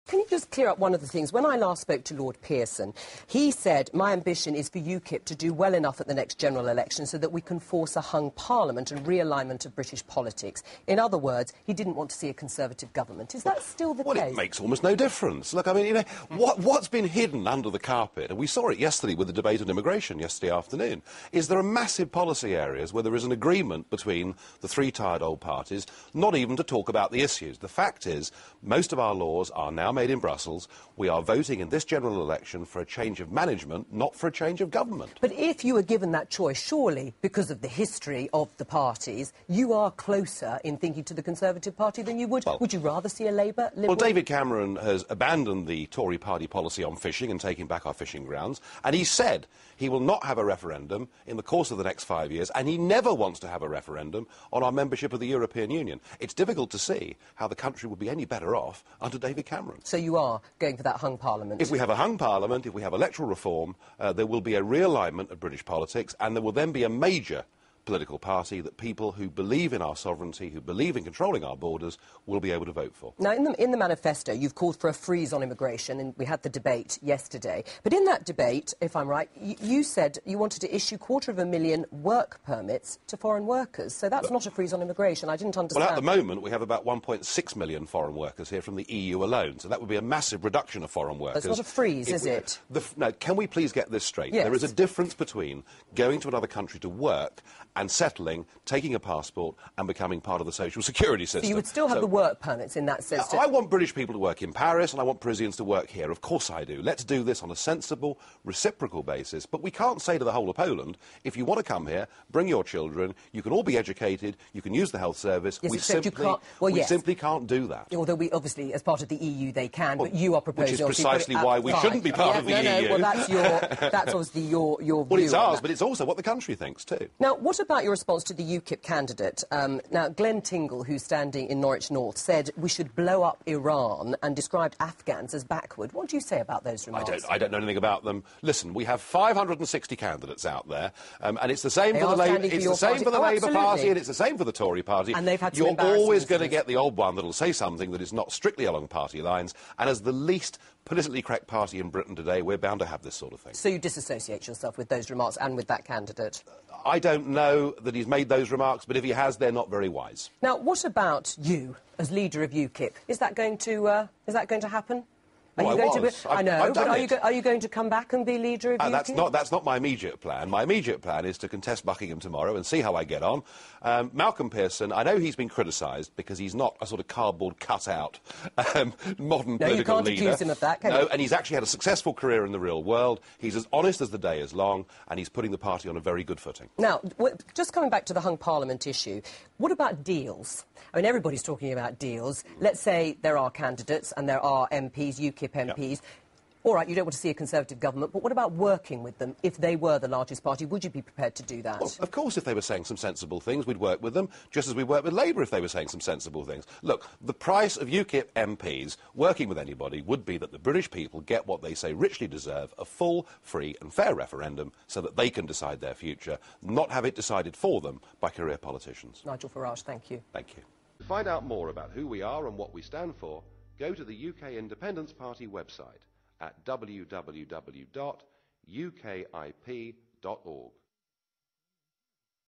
Can you just clear up one of the things? When I last spoke to Lord Pearson, he said, my ambition is for UKIP to do well enough at the next general election so that we can force a hung parliament and realignment of British politics. In other words, he didn't want to see a Conservative government. Is that still the case? Well, it makes almost no difference. Look, I mean, you know, what's been hidden under the carpet, and we saw it yesterday with the debate on immigration yesterday afternoon, is there are massive policy areas where there is an agreement between the three tired old parties, not even to talk about the issues. The fact is, most of our laws are now made in Brussels. We are voting in this general election for a change of management, not for a change of government. But if you were given that choice, surely, because of the history of the parties, you are closer in thinking to the Conservative Party than you would. Well, would you rather see a Labour? Liberal? Well, David Cameron has abandoned the Tory party policy on fishing and taking back our fishing grounds, and he said he will not have a referendum in the course of the next 5 years, and he never wants to have a referendum on our membership of the European Union. It's difficult to see how the country would be any better off under David Cameron. So you are going for that hung parliament? If we have a hung parliament, if we have electoral reform, there will be a realignment of British politics, and there will then be a major political party that people who believe in our sovereignty, who believe in controlling our borders, will be able to vote for. Now, in the manifesto, you've called for a freeze on immigration, and we had the debate yesterday. But in that debate, if I'm right, you said you wanted to issue 250,000 work permits to foreign workers. So that's not a freeze on immigration. I didn't understand. Well, at the moment, we have about 1.6 million foreign workers here from the EU alone. So that would be a massive reduction of foreign workers. It's not a freeze, is it? No, can we please get this straight? Yes. There is a difference between going to another country to work and settling, taking a passport and becoming part of the social security system. So you would still have the work permits in that sense? I want British people to work in Paris and I want Parisians to work here. Of course I do. Let's do this on a sensible, reciprocal basis. But we can't say to the whole of Poland, if you want to come here, bring your children, you can all be educated, you can use the health service. Yes, we simply can't do that. Although we, obviously, as part of the EU, they can, but you are proposing... Which is precisely why we shouldn't be part of the EU. Well, that's obviously your view. Well, it's ours, but it's also what the country thinks too. Now, what about your response to the UKIP candidate? Now, Glenn Tingle, who's standing in Norwich North, said we should blow up Iran and described Afghans as backward. What do you say about those remarks? I don't know anything about them. Listen, we have 560 candidates out there, and it's the same for the Labour. It's the same for the Labour Party, and it's the same for the Tory Party. And they've had You're always going to get the old one that'll say something that is not strictly along party lines, and as the least politically correct party in Britain today, we're bound to have this sort of thing. So you disassociate yourself with those remarks and with that candidate? I don't know that he's made those remarks, but if he has, they're not very wise. Now, what about you as leader of UKIP? Is that going to happen? I know, but are you going to come back and be leader of UKIP? That's not my immediate plan. My immediate plan is to contest Buckingham tomorrow and see how I get on. Malcolm Pearson, I know he's been criticised because he's not a sort of cardboard cutout modern political leader. No, you can't accuse him of that, can you? No, and he's actually had a successful career in the real world. He's as honest as the day is long, and he's putting the party on a very good footing. Now, just coming back to the hung parliament issue, what about deals? I mean, everybody's talking about deals. Let's say there are candidates and there are MPs, UKIP MPs. Yep. All right, you don't want to see a Conservative government, but what about working with them? If they were the largest party, would you be prepared to do that? Well, of course, if they were saying some sensible things, we'd work with them, just as we work with Labour if they were saying some sensible things. Look, the price of UKIP MPs working with anybody would be that the British people get what they say richly deserve, a full, free and fair referendum, so that they can decide their future, not have it decided for them by career politicians. Nigel Farage, thank you. Thank you. To find out more about who we are and what we stand for, go to the UK Independence Party website at www.ukip.org.